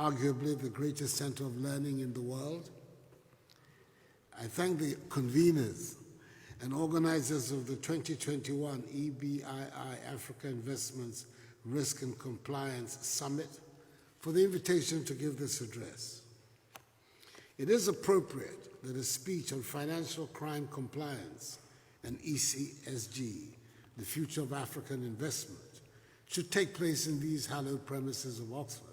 arguably the greatest center of learning in the world. I thank the conveners and organizers of the 2021 EBII Africa Investments Risk and Compliance Summit for the invitation to give this address. It is appropriate that a speech on financial crime compliance and ECSG, the future of African investment, should take place in these hallowed premises of Oxford,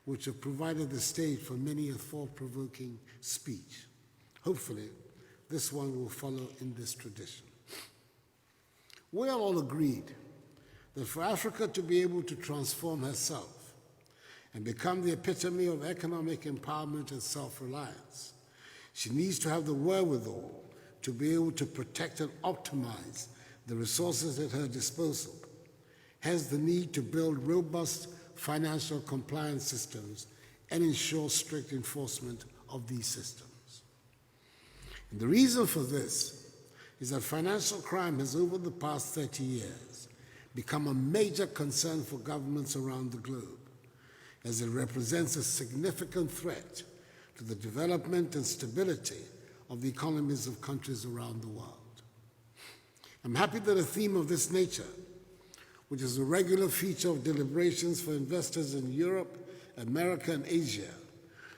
which have provided the stage for many a thought-provoking speech. Hopefully, this one will follow in this tradition. We are all agreed that for Africa to be able to transform herself and become the epitome of economic empowerment and self-reliance, she needs to have the wherewithal to be able to protect and optimize the resources at her disposal, hence the need to build robust financial compliance systems and ensure strict enforcement of these systems. And the reason for this is that financial crime has, over the past 30 years, become a major concern for governments around the globe, as it represents a significant threat to the development and stability of the economies of countries around the world. I'm happy that a theme of this nature, which is a regular feature of deliberations for investors in Europe, America, and Asia,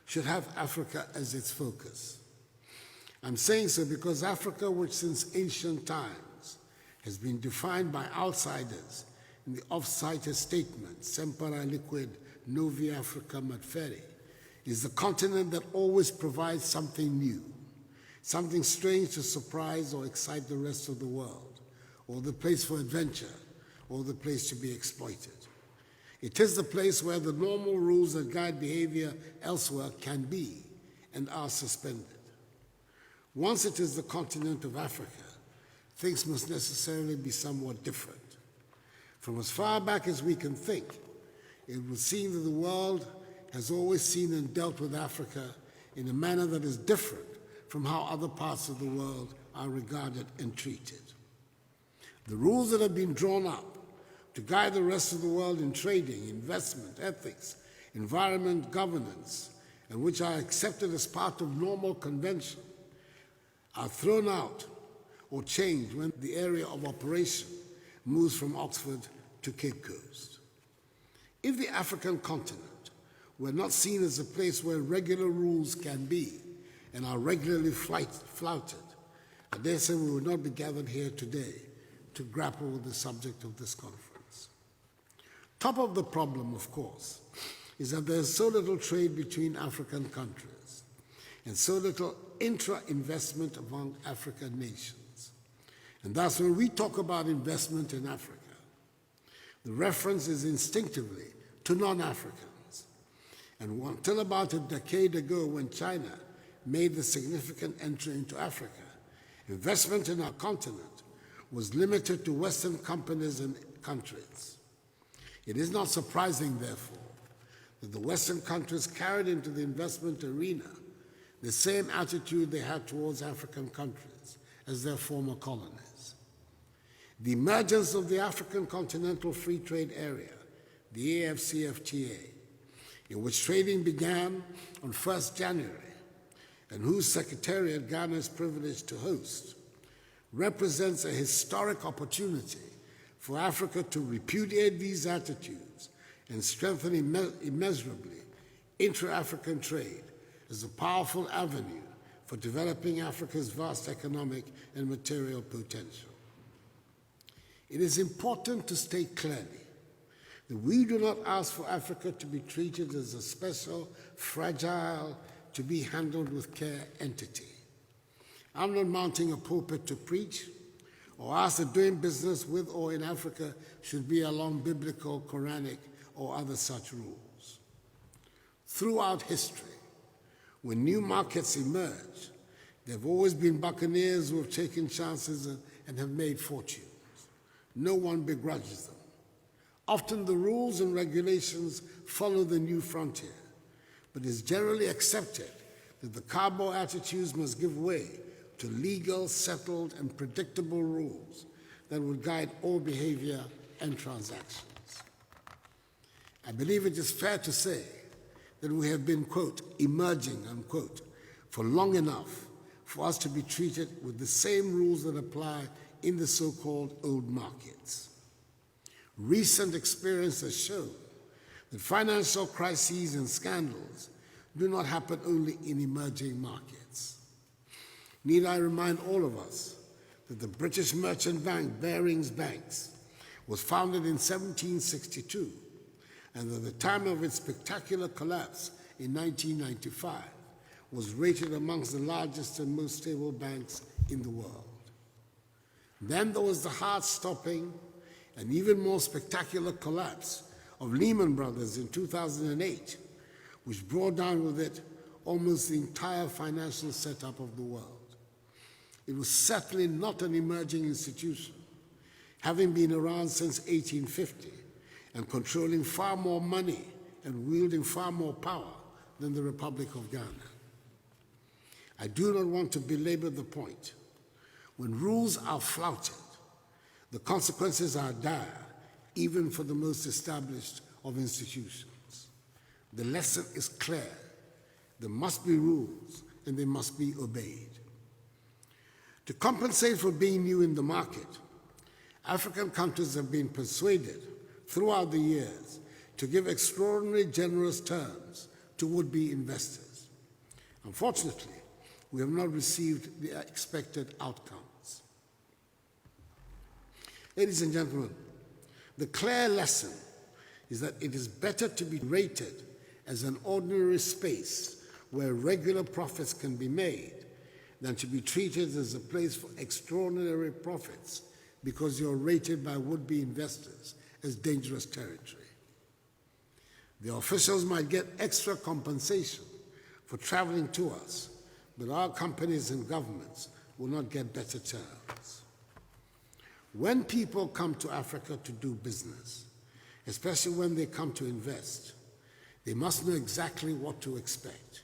should have Africa as its focus. I'm saying so because Africa, which since ancient times has been defined by outsiders in the oft-cited statement, Semper aliquid novi Africa matferi, is the continent that always provides something new, something strange to surprise or excite the rest of the world, or the place for adventure, or the place to be exploited. It is the place where the normal rules that guide behavior elsewhere can be and are suspended. Once it is the continent of Africa, things must necessarily be somewhat different. From as far back as we can think, it would seem that the world has always seen and dealt with Africa in a manner that is different from how other parts of the world are regarded and treated. The rules that have been drawn up to guide the rest of the world in trading, investment, ethics, environment, governance, and which are accepted as part of normal convention, are thrown out or changed when the area of operation moves from Oxford to Cape Coast. If the African continent were not seen as a place where regular rules can be and are regularly flouted, I dare say we would not be gathered here today to grapple with the subject of this conference. Top of the problem, of course, is that there is so little trade between African countries and so little intra-investment among African nations. And thus, when we talk about investment in Africa, the reference is instinctively to non-Africans. And until about a decade ago, when China made the significant entry into Africa, investment in our continent was limited to Western companies and countries. It is not surprising, therefore, that the Western countries carried into the investment arena the same attitude they had towards African countries as their former colonies. The emergence of the African Continental Free Trade Area, the AFCFTA, in which trading began on 1st January, and whose Secretariat Ghana is privileged to host, represents a historic opportunity for Africa to repudiate these attitudes and strengthen immeasurably intra-African trade as a powerful avenue for developing Africa's vast economic and material potential. It is important to state clearly that we do not ask for Africa to be treated as a special, fragile, to be handled with care entity. I'm not mounting a pulpit to preach or ask that doing business with or in Africa should be along biblical, Quranic, or other such rules. Throughout history, when new markets emerge, there have always been Buccaneers who have taken chances and have made fortunes. No one begrudges them. Often the rules and regulations follow the new frontier, but it's generally accepted that the carbo attitudes must give way to legal, settled, and predictable rules that would guide all behavior and transactions. I believe it is fair to say that we have been, quote, emerging, unquote, for long enough for us to be treated with the same rules that apply in the so-called old markets. Recent experience has shown that financial crises and scandals do not happen only in emerging markets. Need I remind all of us that the British merchant bank Barings Banks was founded in 1762, and at the time of its spectacular collapse in 1995 was rated amongst the largest and most stable banks in the world. Then there was the heart-stopping and even more spectacular collapse of Lehman Brothers in 2008, which brought down with it almost the entire financial setup of the world. It was certainly not an emerging institution, having been around since 1850 and controlling far more money and wielding far more power than the Republic of Ghana. I do not want to belabor the point. When rules are flouted, the consequences are dire, even for the most established of institutions. The lesson is clear. There must be rules, and they must be obeyed. To compensate for being new in the market, African countries have been persuaded throughout the years to give extraordinarily generous terms to would-be investors. Unfortunately, we have not received the expected outcomes. Ladies and gentlemen, the clear lesson is that it is better to be rated as an ordinary space where regular profits can be made than to be treated as a place for extraordinary profits because you're rated by would-be investors as dangerous territory. The officials might get extra compensation for traveling to us, but our companies and governments will not get better terms. When people come to Africa to do business, especially when they come to invest, they must know exactly what to expect.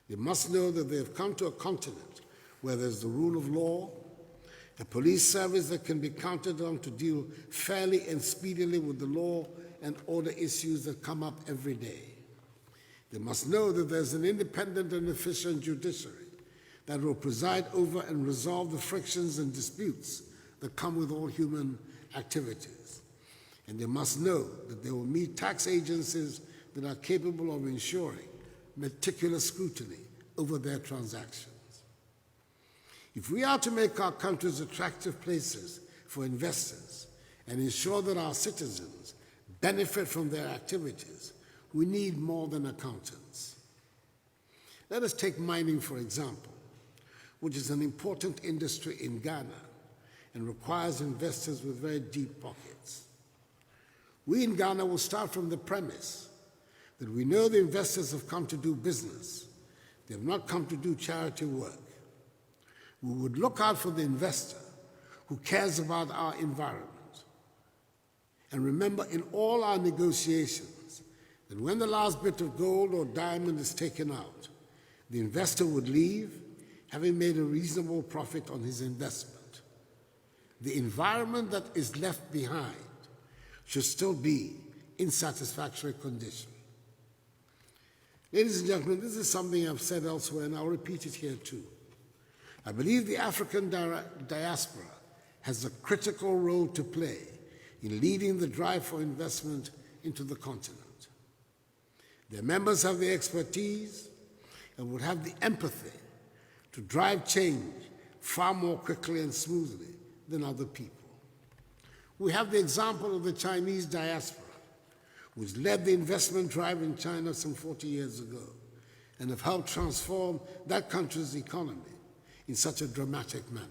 They must know that they have come to a continent where there's the rule of law, a police service that can be counted on to deal fairly and speedily with the law and order issues that come up every day. They must know that there's an independent and efficient judiciary that will preside over and resolve the frictions and disputes that come with all human activities. And they must know that they will meet tax agencies that are capable of ensuring meticulous scrutiny over their transactions. If we are to make our countries attractive places for investors and ensure that our citizens benefit from their activities, we need more than accountants. Let us take mining, for example, which is an important industry in Ghana and requires investors with very deep pockets. We in Ghana will start from the premise that we know the investors have come to do business. They have not come to do charity work. We would look out for the investor who cares about our environment. And remember, in all our negotiations, that when the last bit of gold or diamond is taken out, the investor would leave having made a reasonable profit on his investment. The environment that is left behind should still be in satisfactory condition. Ladies and gentlemen, this is something I've said elsewhere, and I'll repeat it here too. I believe the African diaspora has a critical role to play in leading the drive for investment into the continent. Their members have the expertise and would have the empathy to drive change far more quickly and smoothly than other people. We have the example of the Chinese diaspora, which led the investment drive in China some 40 years ago and have helped transform that country's economy in such a dramatic manner.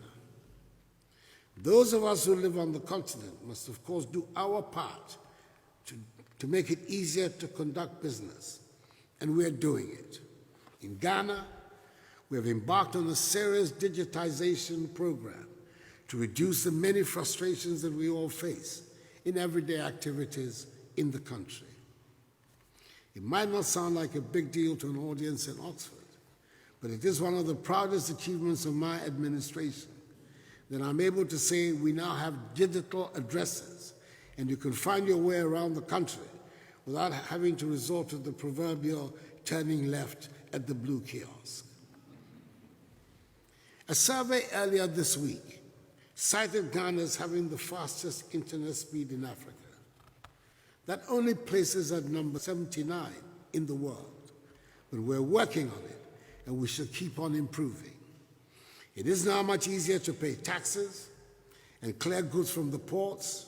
Those of us who live on the continent must, of course, do our part to make it easier to conduct business, and we're doing it. In Ghana, we have embarked on a serious digitization program to reduce the many frustrations that we all face in everyday activities in the country. It might not sound like a big deal to an audience in Oxford, but it is one of the proudest achievements of my administration that I'm able to say we now have digital addresses, and you can find your way around the country without having to resort to the proverbial turning left at the blue kiosk. A survey earlier this week cited Ghana as having the fastest internet speed in Africa. That only places at number 79 in the world, but we're working on it, and we should keep on improving. It is now much easier to pay taxes and clear goods from the ports,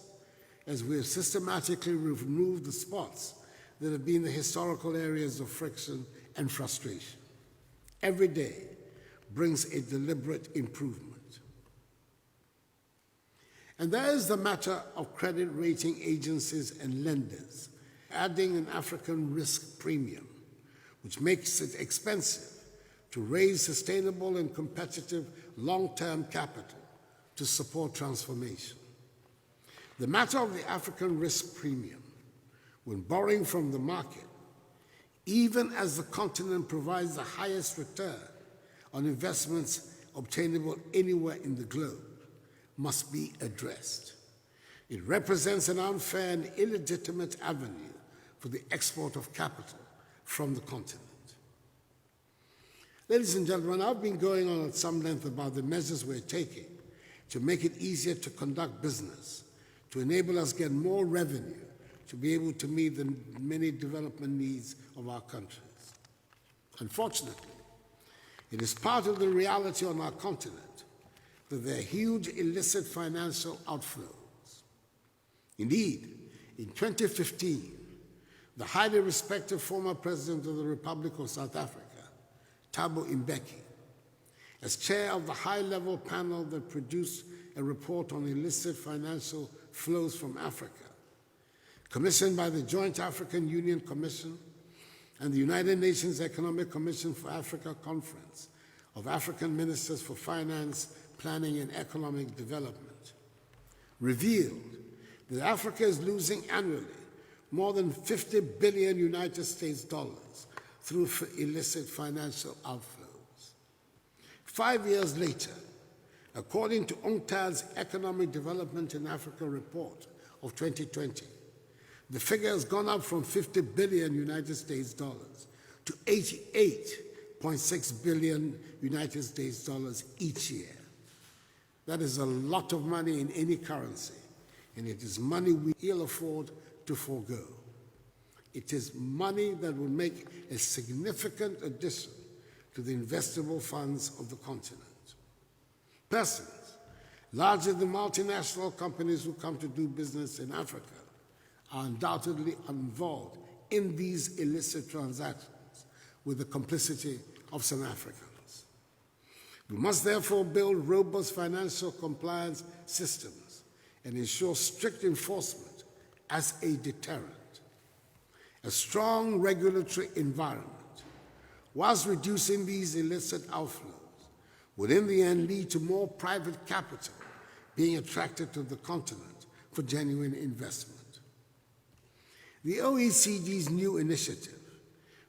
as we have systematically removed the spots that have been the historical areas of friction and frustration. Every day brings a deliberate improvement. And there is the matter of credit rating agencies and lenders adding an African risk premium, which makes it expensive to raise sustainable and competitive long-term capital to support transformation. The matter of the African risk premium, when borrowing from the market, even as the continent provides the highest return on investments obtainable anywhere in the globe, must be addressed. It represents an unfair and illegitimate avenue for the export of capital from the continent. Ladies and gentlemen, I've been going on at some length about the measures we're taking to make it easier to conduct business, to enable us to get more revenue, to be able to meet the many development needs of our countries. Unfortunately, it is part of the reality on our continent that there are huge illicit financial outflows. Indeed, in 2015, the highly respected former President of the Republic of South Africa, Thabo Mbeki, as chair of the high-level panel that produced a report on illicit financial flows from Africa, commissioned by the Joint African Union Commission and the United Nations Economic Commission for Africa Conference of African Ministers for Finance, Planning and Economic Development, revealed that Africa is losing annually more than 50 billion United States dollars through illicit financial outflows. 5 years later, according to UNCTAD's Economic Development in Africa report of 2020, the figure has gone up from 50 billion United States dollars to 88.6 billion United States dollars each year. That is a lot of money in any currency, and it is money we ill afford to forego. It is money that will make a significant addition to the investable funds of the continent. Persons, largely the multinational companies who come to do business in Africa, are undoubtedly involved in these illicit transactions with the complicity of some Africans. We must therefore build robust financial compliance systems and ensure strict enforcement as a deterrent. A strong regulatory environment, whilst reducing these illicit outflows, would in the end lead to more private capital being attracted to the continent for genuine investment. The OECD's new initiative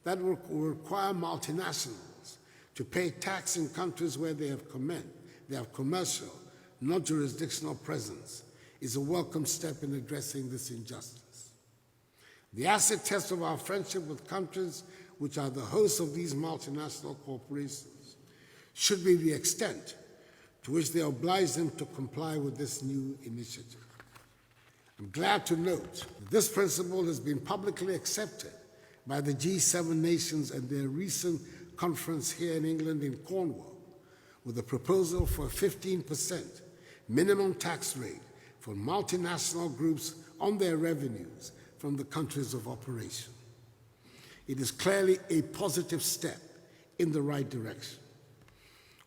that will require multinationals to pay tax in countries where they have commercial, not jurisdictional presence, is a welcome step in addressing this injustice. The acid test of our friendship with countries which are the hosts of these multinational corporations should be the extent to which they oblige them to comply with this new initiative. I'm glad to note that this principle has been publicly accepted by the G7 nations at their recent conference here in England in Cornwall, with a proposal for a 15% minimum tax rate for multinational groups on their revenues from the countries of operation. It is clearly a positive step in the right direction.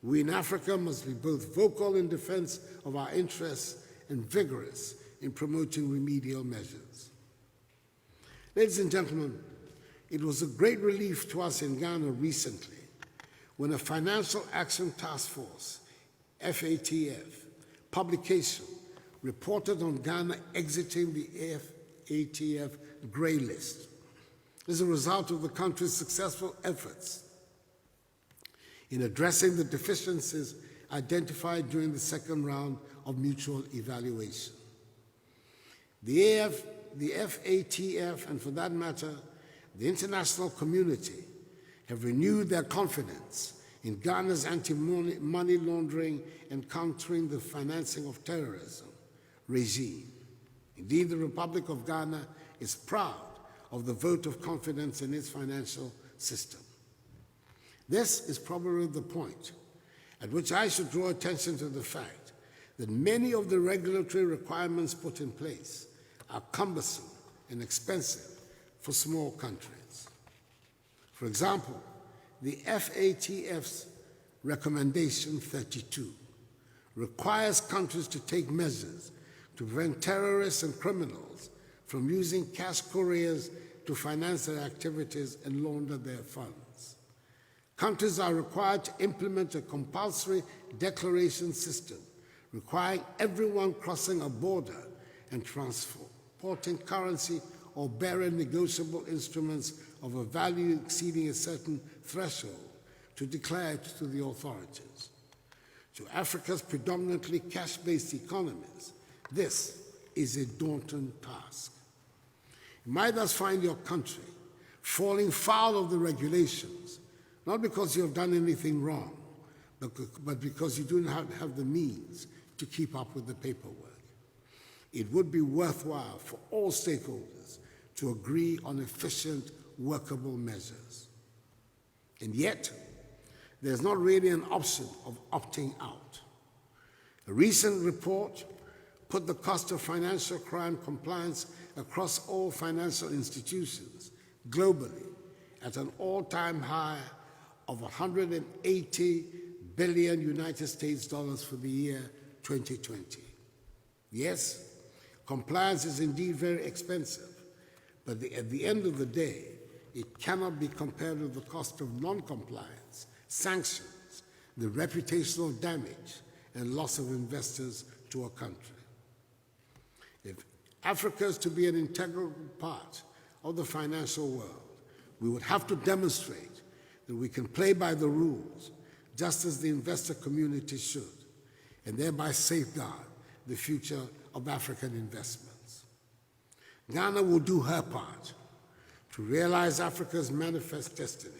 We in Africa must be both vocal in defense of our interests and vigorous in promoting remedial measures. Ladies and gentlemen, it was a great relief to us in Ghana recently when a Financial Action Task Force, FATF, publication reported on Ghana exiting the FATF grey list as a result of the country's successful efforts in addressing the deficiencies identified during the second round of mutual evaluation. The the FATF, and for that matter, the international community have renewed their confidence in Ghana's anti-money laundering and countering the financing of terrorism regime. Indeed, the Republic of Ghana is proud of the vote of confidence in its financial system. This is probably the point at which I should draw attention to the fact that many of the regulatory requirements put in place are cumbersome and expensive for small countries. For example, the FATF's Recommendation 32 requires countries to take measures to prevent terrorists and criminals from using cash couriers to finance their activities and launder their funds. Countries are required to implement a compulsory declaration system requiring everyone crossing a border and transporting currency or bearing negotiable instruments of a value exceeding a certain threshold to declare it to the authorities. To Africa's predominantly cash-based economies, this is a daunting task. You might thus find your country falling foul of the regulations, not because you have done anything wrong, but because you do not have the means to keep up with the paperwork. It would be worthwhile for all stakeholders to agree on efficient, workable measures. And yet, there's not really an option of opting out. A recent report put the cost of financial crime compliance across all financial institutions globally at an all-time high of 180 billion United States dollars for the year 2020. Yes, compliance is indeed very expensive, but at the end of the day, it cannot be compared with the cost of non-compliance, sanctions, the reputational damage, and loss of investors to a country. If Africa is to be an integral part of the financial world, we would have to demonstrate that we can play by the rules, just as the investor community should, and thereby safeguard the future of African investments. Ghana will do her part to realize Africa's manifest destiny.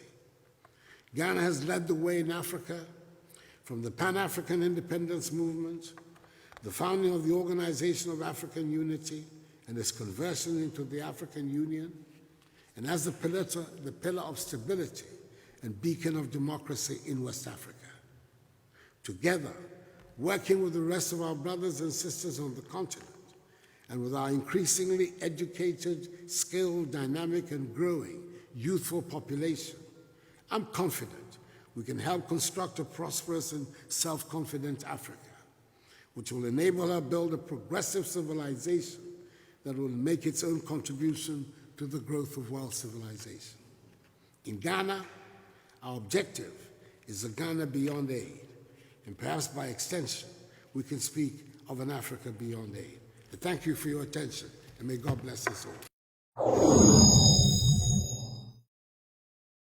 Ghana has led the way in Africa from the Pan-African independence movement, the founding of the Organization of African Unity, and its conversion into the African Union, and as the pillar of stability and beacon of democracy in West Africa. Together, working with the rest of our brothers and sisters on the continent, and with our increasingly educated, skilled, dynamic, and growing youthful population, I'm confident we can help construct a prosperous and self-confident Africa, which will enable her build a progressive civilization that will make its own contribution to the growth of world civilization. In Ghana, our objective is a Ghana beyond aid, and perhaps by extension, we can speak of an Africa beyond aid. Thank you for your attention, and may God bless us all.